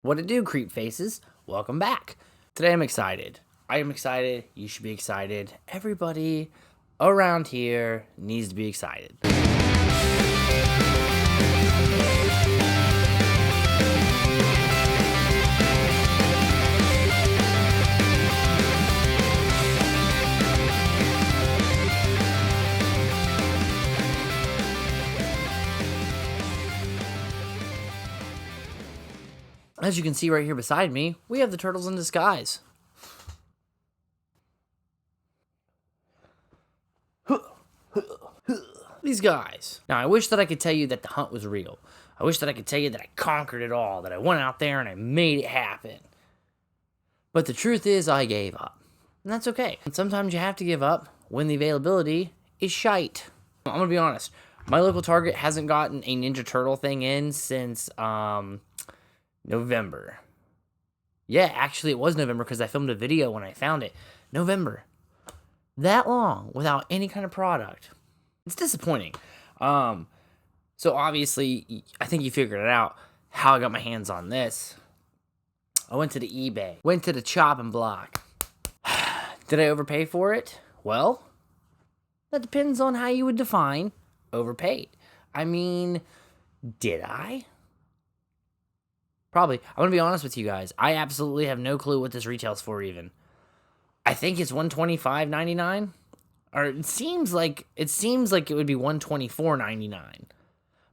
What it do, creep faces? Welcome back. Today I'm excited. I am excited. You should be excited. Everybody around here needs to be excited. As you can see right here beside me, we have the turtles in disguise. These guys. Now, I wish that I could tell you that the hunt was real. I wish that I could tell you that I conquered it all, that I went out there and I made it happen. But the truth is, I gave up. And that's okay. And sometimes you have to give up when the availability is shite. I'm gonna be honest. My local Target hasn't gotten a Ninja Turtle thing in since, November. Yeah, actually, it was November because I filmed a video when I found it. November. That long without any kind of product. It's disappointing. So obviously, I think you figured it out how I got my hands on this. I went to the eBay. Went to the chopping block. Did I overpay for it? Well, that depends on how you would define overpaid. I mean, did I? Probably. I'm going to be honest with you guys. I absolutely have no clue what this retails for even. I think it's $125.99. Or it seems like it would be $124.99.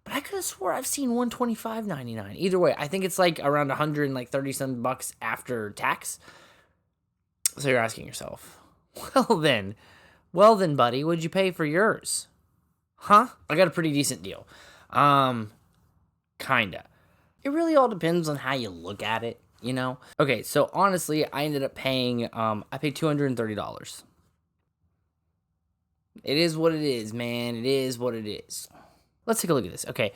But I could have swore I've seen $125.99. Either way, I think it's like around 130 some bucks after tax. So you're asking yourself, well then, buddy, what'd you pay for yours? Huh? I got a pretty decent deal. Kinda. It really all depends on how you look at it, you know? Okay, so honestly, I ended up paying, I paid $230. It is what it is, man. It is what it is. Let's take a look at this. Okay,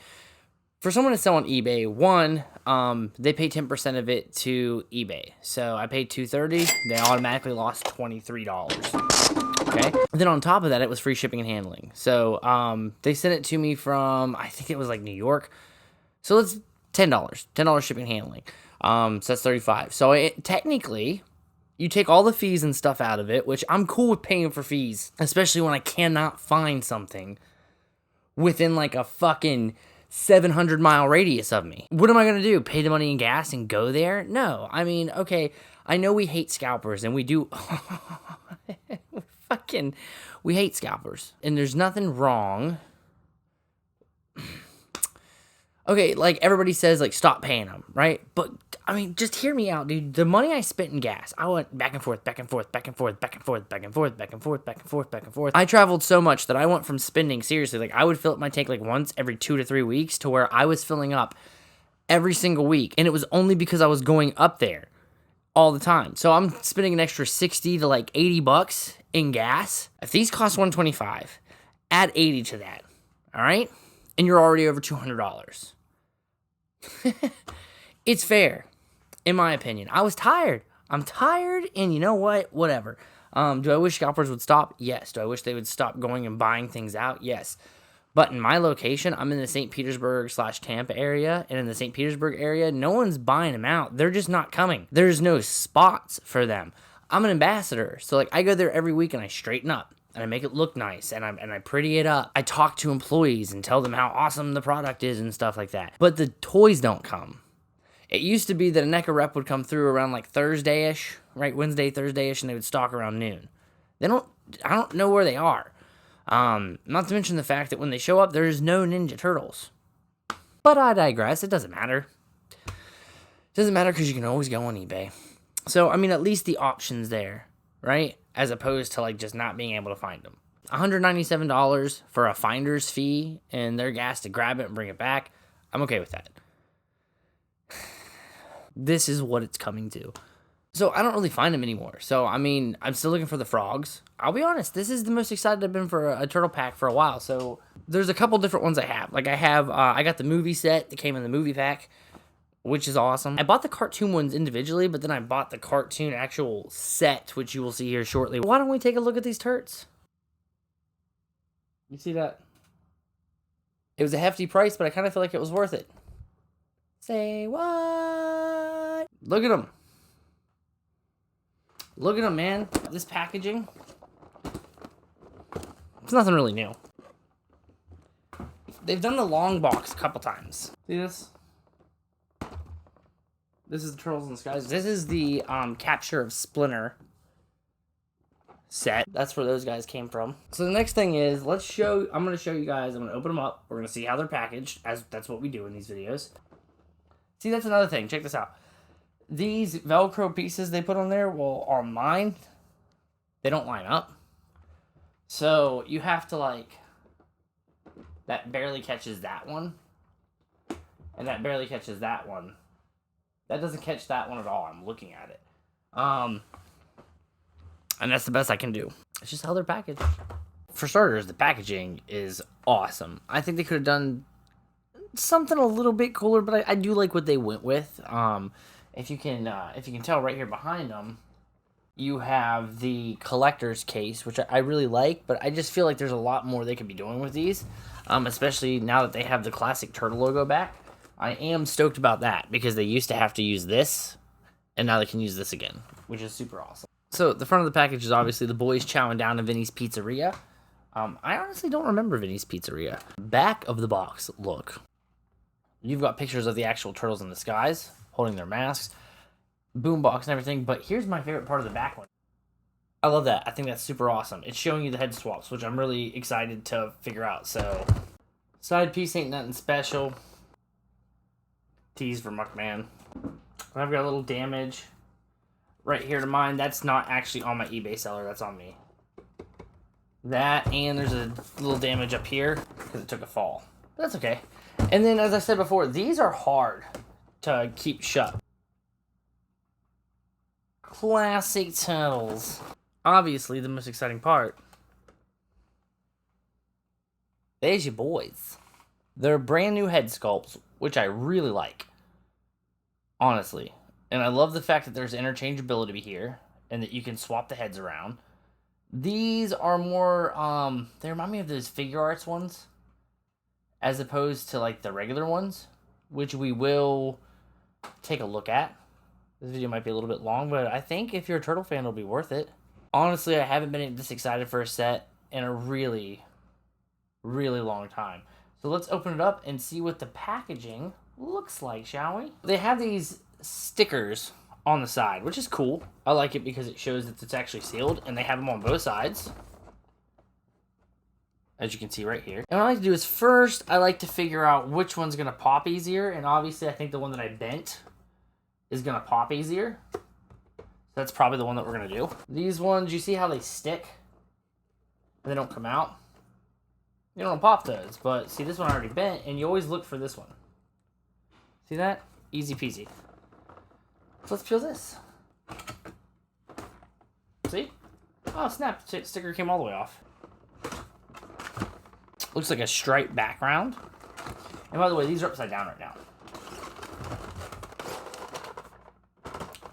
for someone to sell on eBay, they pay 10% of it to eBay. So I paid $230. They automatically lost $23. Okay. And then on top of that, it was free shipping and handling. So they sent it to me from, I think it was like New York. So let's $10 shipping and handling. So that's $35. So technically, you take all the fees and stuff out of it, which I'm cool with paying for fees, especially when I cannot find something within like a fucking 700-mile radius of me. What am I gonna do? Pay the money in gas and go there? No. I mean, okay, I know we hate scalpers, and we do. We hate scalpers, and there's nothing wrong. Okay, like everybody says, like, stop paying them, right? But, I mean, just hear me out, dude. The money I spent in gas, I went back and forth, back and forth, back and forth, back and forth, back and forth, back and forth, back and forth, back and forth. I traveled so much that I went from spending, seriously, like, I would fill up my tank, like, once every 2 to 3 weeks to where I was filling up every single week. And it was only because I was going up there all the time. So I'm spending an extra 60 to, like, 80 bucks in gas. If these cost $125, add 80 to that, all right? And you're already over $200. It's fair, in my opinion. I was tired. I'm tired, and you know what? Whatever. Do I wish scalpers would stop? Yes. Do I wish they would stop going and buying things out? Yes. But in my location, I'm in the St. Petersburg/Tampa area, and in the St. Petersburg area, no one's buying them out. They're just not coming. There's no spots for them. I'm an ambassador, so like I go there every week and I straighten up. And I make it look nice, and I pretty it up. I talk to employees and tell them how awesome the product is and stuff like that. But the toys don't come. It used to be that a Neca rep would come through around like Thursday-ish, right? Wednesday, Thursday-ish, and they would stock around noon. I don't know where they are. Not to mention the fact that when they show up, there's no Ninja Turtles. But I digress. It doesn't matter. It doesn't matter because you can always go on eBay. So, I mean, at least the option's there, right? As opposed to like just not being able to find them. $197 for a finder's fee and their gas to grab it and bring it back. I'm okay with that. This is what it's coming to. So I don't really find them anymore. So, I mean, I'm still looking for the frogs. I'll be honest, this is the most excited I've been for a turtle pack for a while. So there's a couple different ones I have. Like I got the movie set that came in the movie pack, which is awesome. I bought the cartoon ones individually, but then I bought the cartoon actual set, which you will see here shortly. Why don't we take a look at these turds? You see that? It was a hefty price, but I kind of feel like it was worth it. Say what? Look at them. Look at them, man. This packaging. It's nothing really new. They've done the long box a couple times. See this? This is the Turtles in the Skies. This is the Capture of Splinter set. That's where those guys came from. So the next thing is, I'm going to show you guys, I'm going to open them up. We're going to see how they're packaged, as that's what we do in these videos. See, that's another thing. Check this out. These Velcro pieces they put on there, well, on mine, they don't line up. So you have to, like, that barely catches that one. And that barely catches that one. That doesn't catch that one at all. I'm looking at it. And that's the best I can do. It's just how they're packaged. For starters, the packaging is awesome. I think they could have done something a little bit cooler, but I do like what they went with. If you can tell right here behind them, you have the collector's case, which I really like, but I just feel like there's a lot more they could be doing with these, especially now that they have the classic turtle logo back. I am stoked about that, because they used to have to use this, and now they can use this again, which is super awesome. So, the front of the package is obviously the boys chowing down to Vinny's Pizzeria. I honestly don't remember Vinny's Pizzeria. Back of the box, look. You've got pictures of the actual Turtles in the Skies, holding their masks, boombox and everything, but here's my favorite part of the back one. I love that. I think that's super awesome. It's showing you the head swaps, which I'm really excited to figure out. So, side piece ain't nothing special. Tease for Muckman. I've got a little damage right here to mine. That's not actually on my eBay seller. That's on me. That, and there's a little damage up here because it took a fall. But that's okay. And then, as I said before, these are hard to keep shut. Classic Turtles. Obviously, the most exciting part. There's your boys. They're brand new head sculpts, which I really like. Honestly. And I love the fact that there's interchangeability here, and that you can swap the heads around. These are more, they remind me of those figure arts ones, as opposed to, like, the regular ones, which we will take a look at. This video might be a little bit long, but I think if you're a Turtle fan, it'll be worth it. Honestly, I haven't been this excited for a set in a really, really long time. So let's open it up and see what the packaging looks like, shall we? They have these stickers on the side, which is cool. I like it because it shows that it's actually sealed, and they have them on both sides, as you can see right here. And what I like to do is, first, I like to figure out which one's going to pop easier, and obviously I think the one that I bent is going to pop easier. So that's probably the one that we're going to do. These ones, you see how they stick? And they don't come out? You don't pop those, but see, this one I already bent, and you always look for this one. See that? Easy peasy. So let's peel this. See? Oh, snap. The sticker came all the way off. Looks like a striped background. And by the way, these are upside down right now.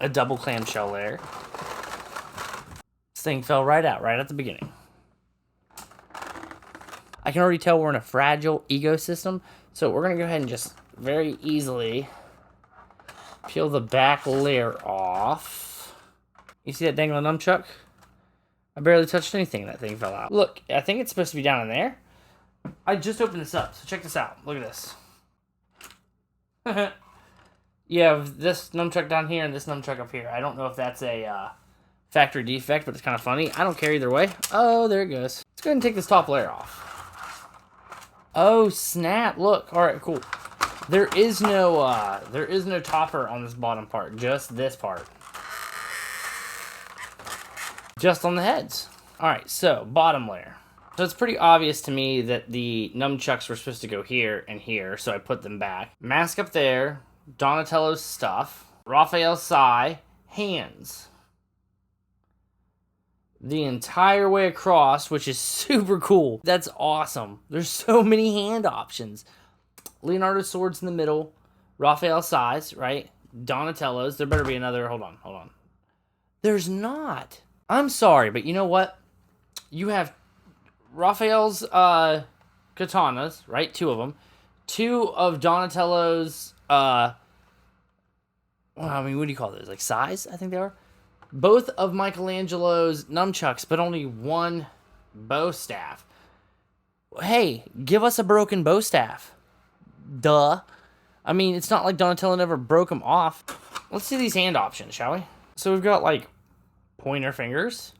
A double clamshell layer. This thing fell right out, right at the beginning. I can already tell we're in a fragile ecosystem, so we're going to go ahead and just very easily peel the back layer off. You see that dangling nunchuck? I barely touched anything and that thing fell out. Look, I think it's supposed to be down in there. I just opened this up, so check this out. Look at this. You have this nunchuck down here and this nunchuck up here. I don't know if that's a factory defect, but it's kind of funny. I don't care either way. Oh, there it goes. Let's go ahead and take this top layer off. Oh, snap. Look. All right, cool. There is no topper on this bottom part. Just this part. Just on the heads. All right, so bottom layer. So it's pretty obvious to me that the nunchucks were supposed to go here and here, so I put them back. Mask up there. Donatello's stuff. Raphael's Sai. Hands. The entire way across, which is super cool. That's awesome. There's so many hand options. Leonardo's swords in the middle. Raphael's Sai's, right? Donatello's. There better be another. Hold on. There's not. I'm sorry, but you know what? You have Raphael's katanas, right? Two of them. Two of Donatello's, what well, I mean, what do you call those? Like size, I think they are. Both of Michelangelo's nunchucks, but only one bow staff. Hey, give us a broken bow staff. Duh. I mean, it's not like Donatello never broke them off. Let's see these hand options, shall we? So we've got, like, pointer fingers.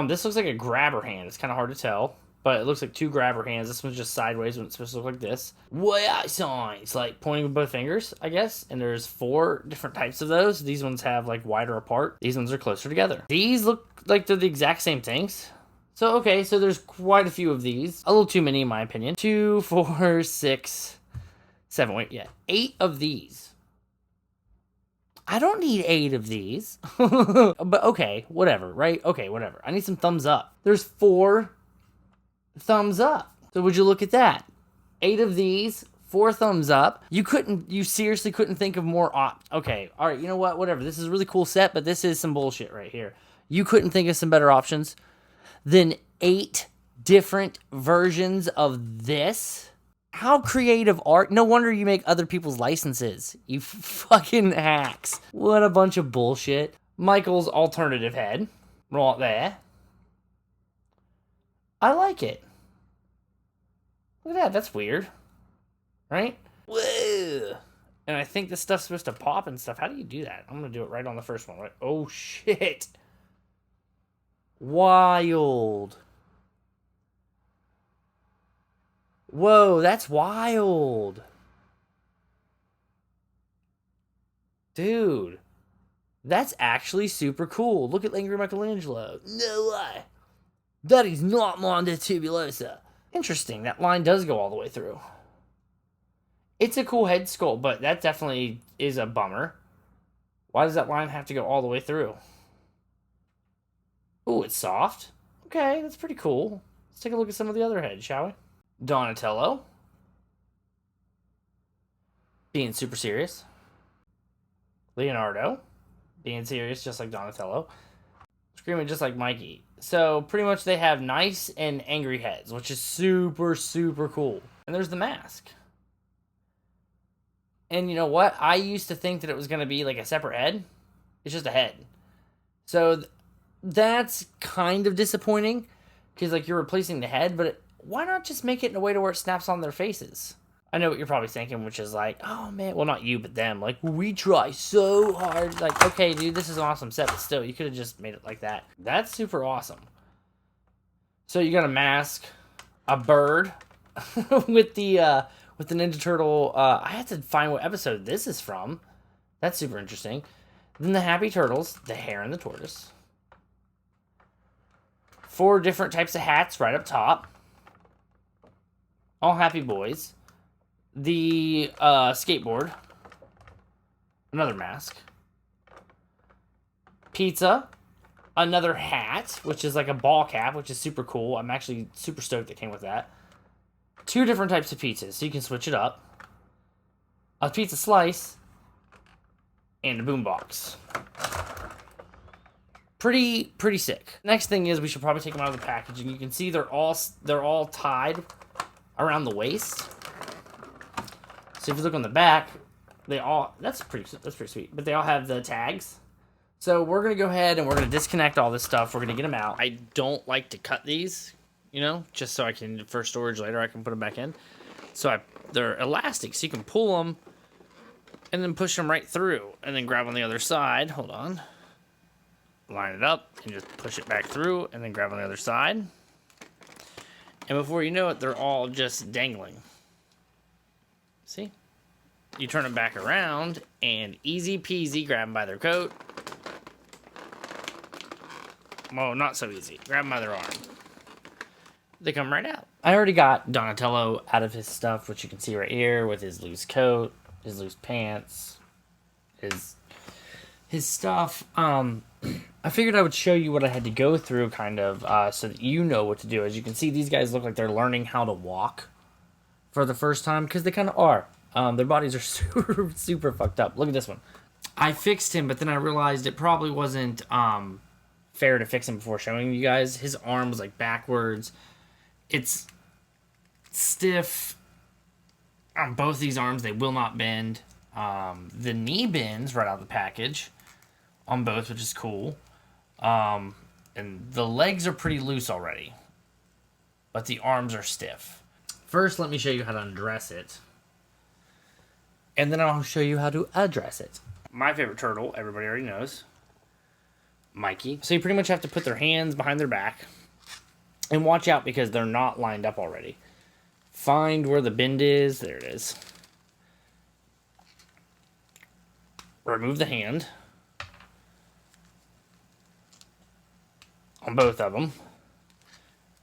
This looks like a grabber hand. It's kind of hard to tell, but it looks like 2 grabber hands. This one's just sideways when it's supposed to look like this. Way signs, like pointing with both fingers, I guess. And there's 4 different types of those. These ones have, like, wider apart. These ones are closer together. These look like they're the exact same things. So, okay, so there's quite a few of these. A little too many, in my opinion. 2, 4, 6, 7, wait, yeah. 8 of these. I don't need 8 of these. But okay, whatever, right? Okay, whatever. I need some thumbs up. There's 4 thumbs up. So would you look at that? 8 of these, 4 thumbs up. You seriously couldn't think of more okay, all right, you know what? Whatever. This is a really cool set, but this is some bullshit right here. You couldn't think of some better options than 8 different versions of this? How creative art. No wonder you make other people's licenses. You fucking hacks. What a bunch of bullshit. Michael's alternative head. Right there. I like it. Look at that. That's weird. Right? Whoa. And I think this stuff's supposed to pop and stuff. How do you do that? I'm going to do it right on the first one. Right? Oh, shit. Wild. Whoa, that's wild. Dude. That's actually super cool. Look at Angry Michelangelo. No way. That is not Mondo Tubulosa. Interesting. That line does go all the way through. It's a cool head sculpt, but that definitely is a bummer. Why does that line have to go all the way through? Ooh, it's soft. Okay, that's pretty cool. Let's take a look at some of the other heads, shall we? Donatello. Being super serious. Leonardo. Being serious just like Donatello. Screaming just like Mikey. So, pretty much they have nice and angry heads, which is super, super cool. And there's the mask. And you know what? I used to think that it was going to be like a separate head. It's just a head. So, that's kind of disappointing. Because, like, you're replacing the head, but why not just make it in a way to where it snaps on their faces? I know what you're probably thinking, which is like, oh man, well, not you, but them. Like, we try so hard. Like, okay, dude, this is an awesome set, but still, you could have just made it like that. That's super awesome. So you got a mask, a bird with the Ninja Turtle. I had to find what episode this is from. That's super interesting. Then the Happy Turtles, the hare and the tortoise. 4 different types of hats right up top. All happy boys. The skateboard. Another mask. Pizza. Another hat, which is like a ball cap, which is super cool. I'm actually super stoked that came with that. 2 different types of pizzas, so you can switch it up. A pizza slice. And a boombox. Pretty sick. Next thing is we should probably take them out of the packaging. You can see they're all tied around the waist. So if you look on the back, that's pretty sweet. But they all have the tags. So we're gonna go ahead and we're gonna disconnect all this stuff. We're gonna get them out. I don't like to cut these, just so I can, for storage later, I can put them back in. So they're elastic, so you can pull them and then push them right through, and then grab on the other side. Hold on. Line it up and just push it back through, and then grab on the other side. And before you know it, they're all just dangling. See? You turn them back around, and easy peasy, grab them by their coat. Well, not so easy. Grab them by their arm. They come right out. I already got Donatello out of his stuff, which you can see right here, with his loose coat, his loose pants, his stuff. I figured I would show you what I had to go through, kind of, so that you know what to do. As you can see, these guys look like they're learning how to walk for the first time, because they kind of are. Their bodies are super, super fucked up. Look at this one. I fixed him, but then I realized it probably wasn't fair to fix him before showing you guys. His arm was like backwards. It's stiff on both these arms. They will not bend. The knee bends right out of the package on both, which is cool. And the legs are pretty loose already, but the arms are stiff. First, let me show you how to undress it, and then I'll show you how to address it. My favorite turtle, everybody already knows, Mikey. So you pretty much have to put their hands behind their back, and watch out because they're not lined up already. Find where the bend is. There it is. Remove the hand on both of them,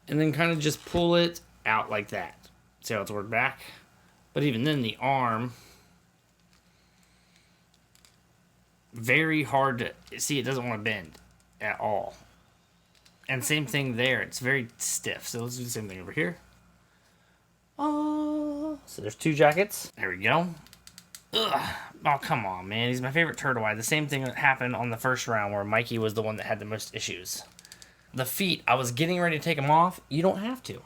and then kind of just pull it out like that. See how it's worked back? But even then, the arm, very hard to see. It doesn't want to bend at all. And same thing there. It's very stiff. So let's do the same thing over here. Oh, so there's 2 jackets. There we go. Ugh. Oh, come on, man. He's my favorite turtle. I had the same thing that happened on the first round where Mikey was the one that had the most issues. The feet, I was getting ready to take them off. You don't have to.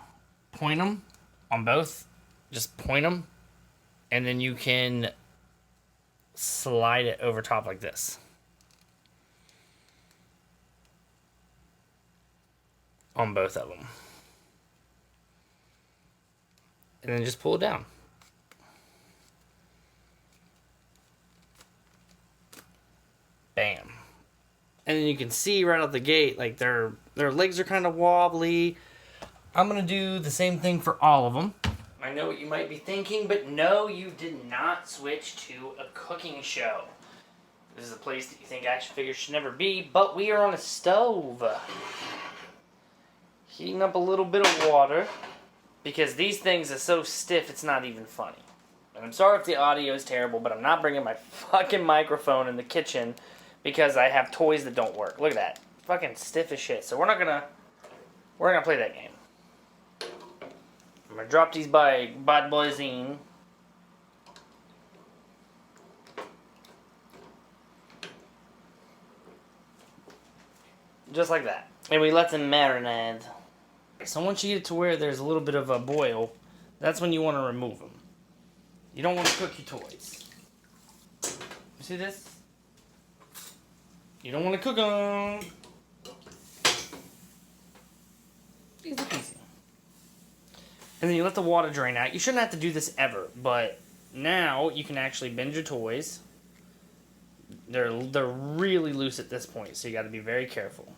Point them on both. Just point them. And then you can slide it over top like this. On both of them. And then just pull it down. Bam. And then you can see right out the gate, like their legs are kind of wobbly. I'm going to do the same thing for all of them. I know what you might be thinking, but no, you did not switch to a cooking show. This is a place that you think action figures should never be, but we are on a stove. Heating up a little bit of water, because these things are so stiff it's not even funny. And I'm sorry if the audio is terrible, but I'm not bringing my fucking microphone in the kitchen because I have toys that don't work. Look at that. Fucking stiff as shit. So we're gonna play that game. I'm gonna drop these bad boys in. Just like that. And we let them marinate. So once you get it to where there's a little bit of a boil, that's when you want to remove them. You don't want to cook your toys. You see this? You don't want to cook them. Easy peasy. And then you let the water drain out. You shouldn't have to do this ever, but now you can actually bend your toys. They're really loose at this point, so you got to be very careful.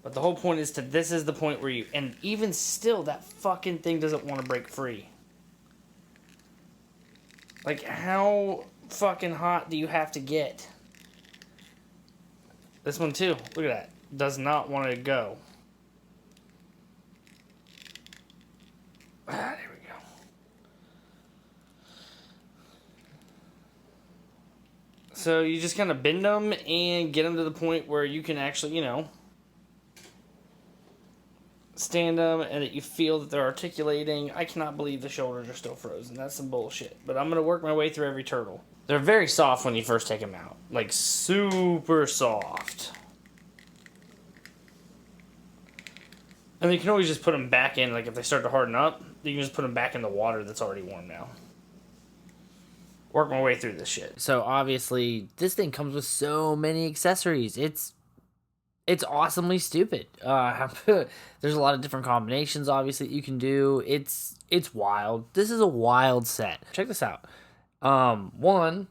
But the whole point is this is the point where you, and even still, that fucking thing doesn't want to break free. Like, how fucking hot do you have to get? This one too, look at that. Does not want to go. There we go. So you just kind of bend them and get them to the point where you can actually, stand them and that you feel that they're articulating. I cannot believe the shoulders are still frozen. That's some bullshit. But I'm going to work my way through every turtle. They're very soft when you first take them out. Like, super soft. And you can always just put them back in. Like, if they start to harden up, you can just put them back in the water that's already warm now. Work my way through this shit. So, obviously, this thing comes with so many accessories. It's awesomely stupid. There's a lot of different combinations, obviously, that you can do. It's wild. This is a wild set. Check this out. One,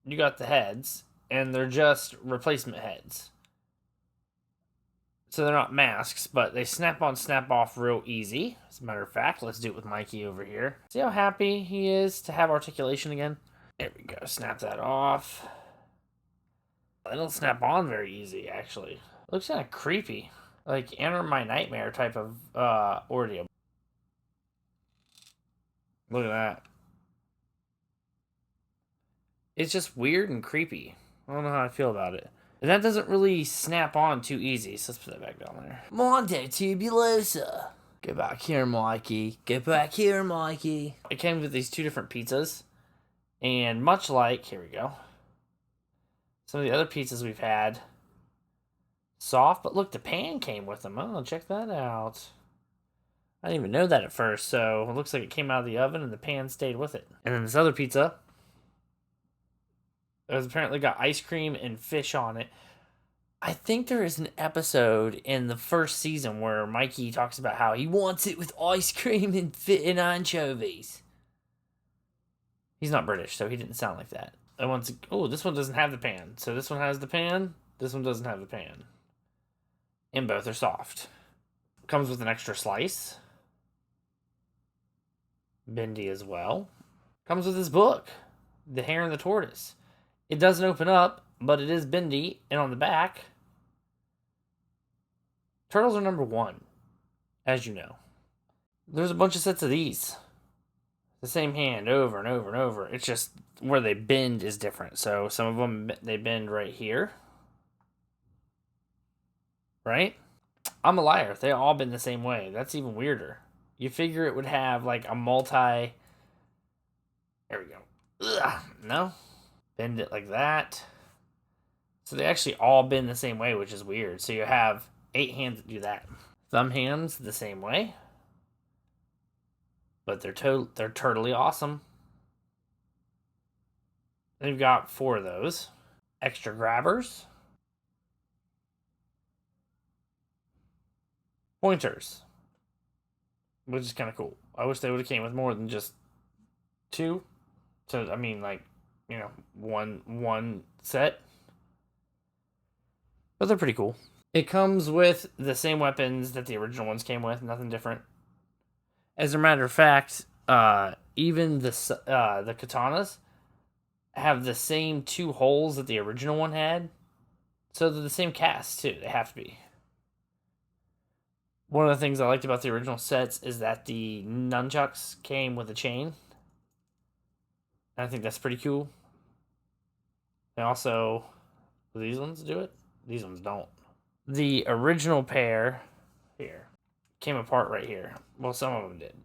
you got the heads, and they're just replacement heads. So they're not masks, but they snap on, snap off real easy. As a matter of fact, let's do it with Mikey over here. See how happy he is to have articulation again? There we go. Snap that off. They don't snap on very easy, actually. It looks kind of creepy. Like Enter My Nightmare type of ordeal. Look at that. It's just weird and creepy. I don't know how I feel about it. And that doesn't really snap on too easy, so let's put that back down there. Mondo Tubulosa. Get back here, Mikey. Get back here, Mikey. It came with these 2 different pizzas. And much like, here we go. Some of the other pizzas we've had. Soft, but look, the pan came with them. Oh, check that out. I didn't even know that at first, so it looks like it came out of the oven and the pan stayed with it. And then this other pizza, it was apparently got ice cream and fish on it. I think there is an episode in the first season where Mikey talks about how he wants it with ice cream and anchovies. He's not British, so he didn't sound like that. Oh, this one doesn't have the pan. So this one has the pan. This one doesn't have the pan. And both are soft. Comes with an extra slice. Bendy as well. Comes with his book, The Hare and the Tortoise. It doesn't open up, but it is bendy. And on the back, turtles are number 1, as you know. There's a bunch of sets of these. The same hand over and over and over. It's just where they bend is different. So some of them, they bend right here. Right? I'm a liar. They all bend the same way. That's even weirder. You figure it would have like a multi... There we go. Ugh, no? Bend it like that. So they actually all bend the same way, which is weird. So you have 8 hands that do that. Thumb hands the same way. But they're totally awesome. They've got 4 of those. Extra grabbers. Pointers. Which is kind of cool. I wish they would have came with more than just 2. So, I mean, like, you know, one set. But they're pretty cool. It comes with the same weapons that the original ones came with. Nothing different. As a matter of fact, even the katanas have the same 2 holes that the original one had. So they're the same cast, too. They have to be. One of the things I liked about the original sets is that the nunchucks came with a chain. And I think that's pretty cool. And also, do these ones do it? These ones don't. The original pair here came apart right here. Well, some of them did.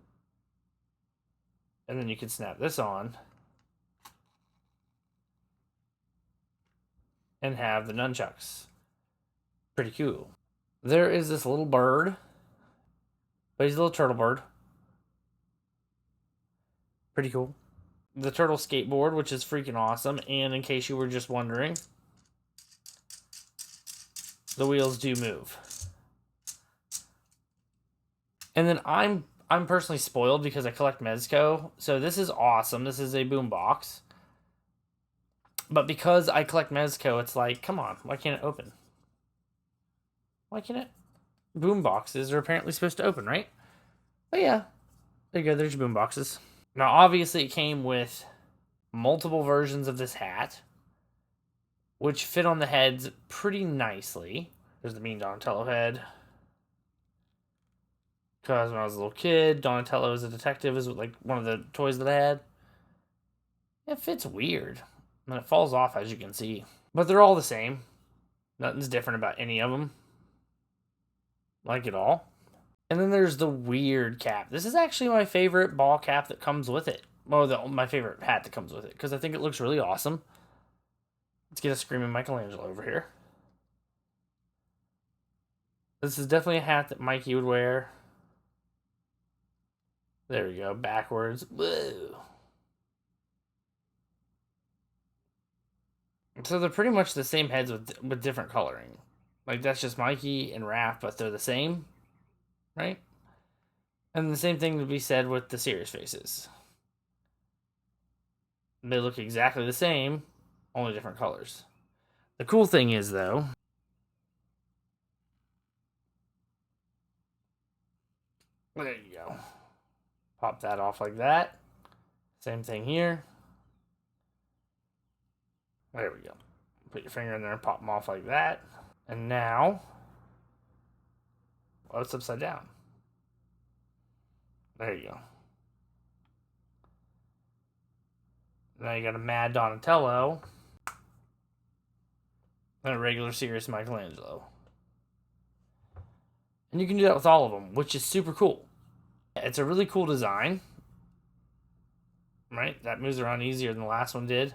And then you can snap this on and have the nunchucks. Pretty cool. There is this little bird, but he's a little turtle bird. Pretty cool. The turtle skateboard, which is freaking awesome. And in case you were just wondering, the wheels do move. And then I'm personally spoiled because I collect Mezco. So this is awesome. This is a boombox. But because I collect Mezco, it's like, come on, why can't it open? Why can't it? Boomboxes are apparently supposed to open, right? But yeah, there you go. There's your boomboxes. Now, obviously, it came with multiple versions of this hat, which fit on the heads pretty nicely. There's the Mean Donatello head. Because when I was a little kid, Donatello as a detective is like one of the toys that I had. It fits weird. And it falls off, as you can see. But they're all the same. Nothing's different about any of them. Like at all. And then there's the weird cap. This is actually my favorite ball cap that comes with it. Well, my favorite hat that comes with it. Because I think it looks really awesome. Let's get a screaming Michelangelo over here. This is definitely a hat that Mikey would wear. There we go. Backwards. Whoa. So they're pretty much the same heads with different coloring. Like, that's just Mikey and Raph, but they're the same. Right? And the same thing would be said with the serious faces. They look exactly the same, only different colors. The cool thing is, though, there you go. Pop that off like that. Same thing here. There we go. Put your finger in there and pop them off like that. And now, well, it's upside down. There you go. Now you got a Mad Donatello and a regular serious Michelangelo. And you can do that with all of them, which is super cool. It's a really cool design. Right? That moves around easier than the last one did.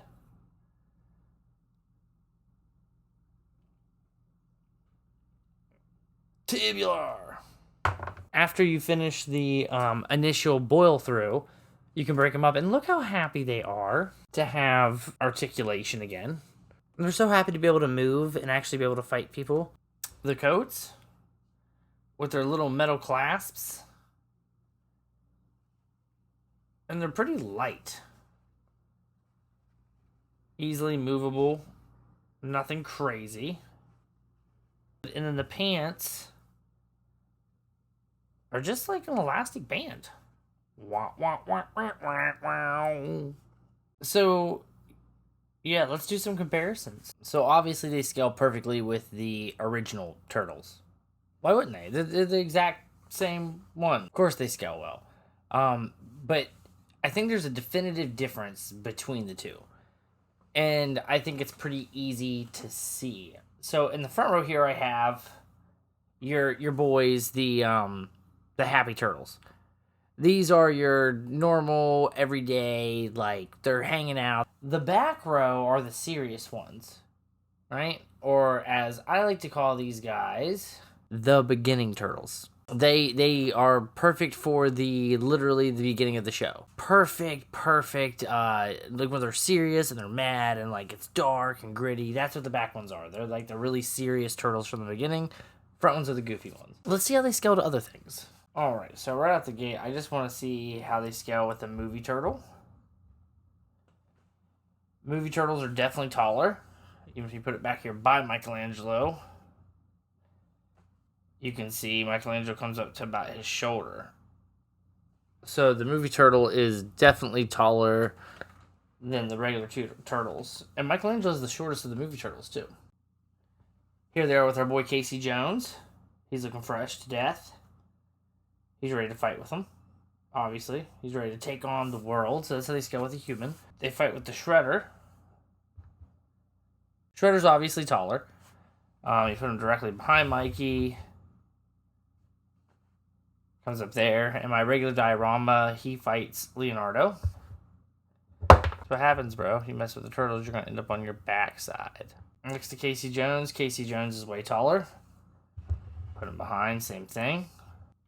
Tubular. after you finish the initial boil through, you can break them up. And look how happy they are to have articulation again. And they're so happy to be able to move and actually be able to fight people. The coats, with their little metal clasps. And they're pretty light. Easily movable. Nothing crazy. And then the pants are just like an elastic band. Wah, wah, wah, wah, wah, wah. So, yeah, let's do some comparisons. So, obviously, they scale perfectly with the original Turtles. Why wouldn't they? They're the exact same one. Of course, they scale well. But I think there's a definitive difference between the two. And I think it's pretty easy to see. So, in the front row here, I have your boys, the Happy Turtles. These are your normal, everyday, like, they're hanging out. The back row are the serious ones, right? Or as I like to call these guys, the beginning turtles. They are perfect for literally the beginning of the show. Perfect, like when they're serious and they're mad and like it's dark and gritty. That's what the back ones are. They're like the really serious turtles from the beginning. Front ones are the goofy ones. Let's see how they scale to other things. Alright, so right out the gate, I just want to see how they scale with the movie turtle. Movie turtles are definitely taller. Even if you put it back here by Michelangelo, you can see Michelangelo comes up to about his shoulder. So the movie turtle is definitely taller than the regular turtles. And Michelangelo is the shortest of the movie turtles, too. Here they are with our boy Casey Jones. He's looking fresh to death. He's ready to fight with them, obviously. He's ready to take on the world, so that's how they scale with a human. They fight with the Shredder. Shredder's obviously taller. You put him directly behind Mikey. Comes up there. And my regular diorama, he fights Leonardo. That's what happens, bro. You mess with the turtles, you're going to end up on your backside. Next to Casey Jones. Casey Jones is way taller. Put him behind, same thing.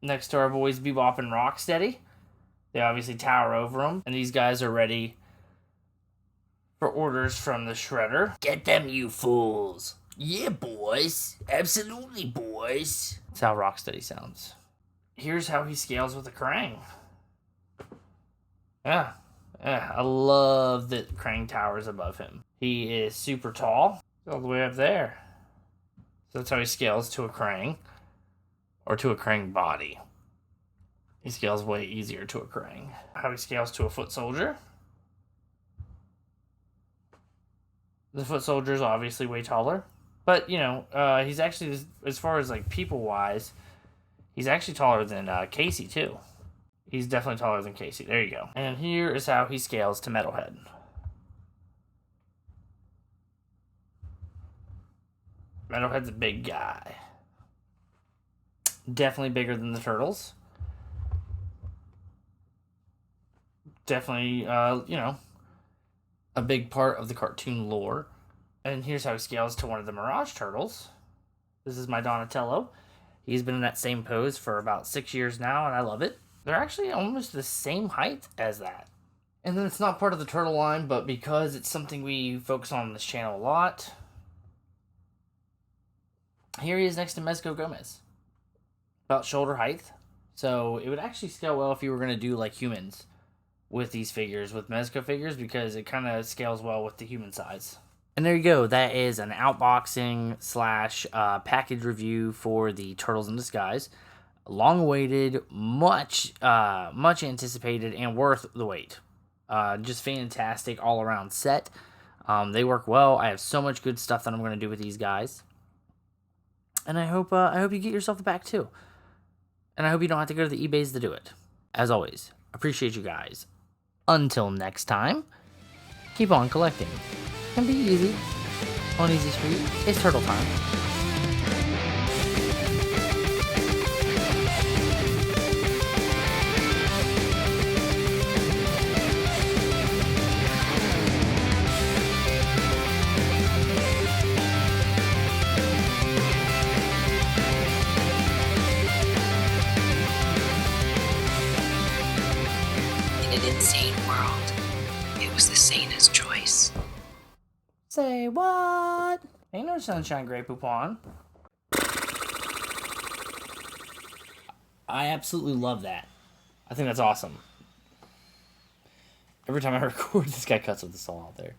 Next to our boys Bebop and Rocksteady. They obviously tower over them. And these guys are ready for orders from the Shredder. Get them, you fools. Yeah, boys. Absolutely, boys. That's how Rocksteady sounds. Here's how he scales with the Krang. Yeah, I love that Krang towers above him. He is super tall. All the way up there. So that's how he scales to a Krang. Or to a Krang body. He scales way easier to a Krang. How he scales to a foot soldier. The foot soldier is obviously way taller. But, you know, he's actually, as far as, like, people-wise, he's actually taller than Casey, too. He's definitely taller than Casey. There you go. And here is how he scales to Metalhead. Metalhead's a big guy. Definitely bigger than the Turtles. Definitely, you know, a big part of the cartoon lore. And here's how he scales to one of the Mirage Turtles. This is my Donatello. He's been in that same pose for about 6 years now, and I love it. They're actually almost the same height as that. And then it's not part of the turtle line, but because it's something we focus on this channel a lot, here he is next to Mezco Gomez. About shoulder height. So it would actually scale well if you were going to do like humans with these figures, with Mezco figures, because it kind of scales well with the human size. And there you go. That is an outboxing / package review for the Turtles in Disguise. Long awaited, much anticipated, and worth the wait. Just fantastic all around set. They work well. I have so much good stuff that I'm going to do with these guys. And I hope you get yourself a pack too. And I hope you don't have to go to the eBays to do it. As always, appreciate you guys. Until next time, keep on collecting. And be easy. On Easy Street, it's turtle time. Say what? Ain't no sunshine, Grey Poupon. I absolutely love that. I think that's awesome. Every time I record, this guy cuts with the song out there.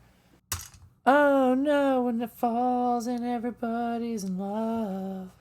Oh no, when it falls and everybody's in love.